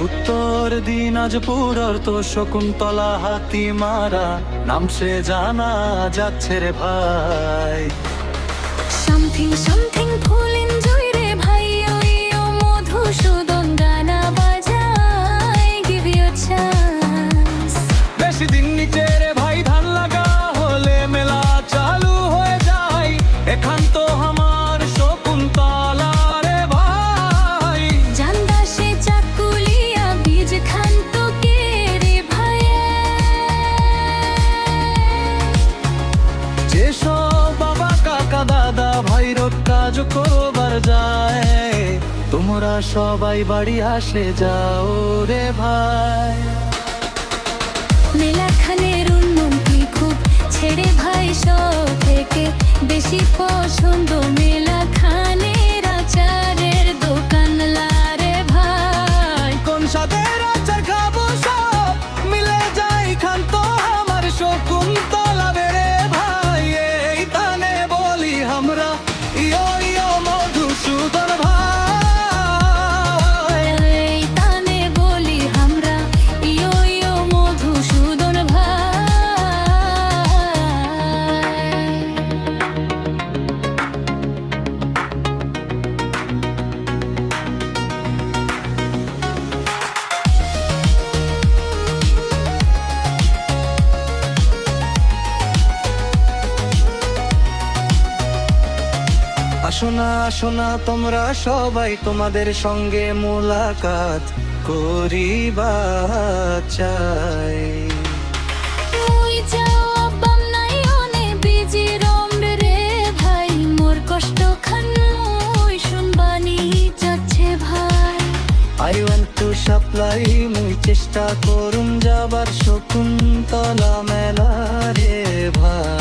উত্তর দিনাজপুর তো শকুন্তলা হাতিমারা নাম সে জানা যাচ্ছে রে ভাই। সামথিং সামথিং ফুল এনজয় রে ভাই, ওই ও মধুসূদন গানা বাজায়, গিভ ইউ চান্স। বেশি দিন নিচে রে ভাই ধান লাগা হলে মেলা চালু হয়ে যায়, এখান তো আমার শকুন্তলা রে ভাই। জান্দা সে চাকুলিয়া বীজ খান তো কে রে ভাই, যেসব বাবা কাকা দাদা ভাই রোড কাজ করবার যায়, তোমরা সবাই বাড়ি আসে যাও রে ভাই। মেলা খানের উন্নতি খুব ছেড়ে ভাই, সব থেকে বেশি পছন্দ মেলা খানের আচারের দোকান লারে ভাই। কোন সাদের আচার খাবো সব মিলে যাই, খান তো আমার শকুন্তলা রে ভাই। এই তানে বলি আমরা ইয়ো ইয়ো মধুসূদন ভাই। এই তানে বলি আমরা ইয়ো ইয়ো মধুসূদন ভাই। আসোনা আসোনা তোমরা সবাই, তোমাদের সঙ্গে মোলাকাত করিবা চাই। ওই যাও আব্বাম নাই অনে বিজি রমরে রে ভাই, মোর কষ্ট খান মুই শুনবানি যাচ্ছে ভাই। I want to supply মুই চেষ্টা করুম যাবার শকুন্তলা মেলা রে ভাই।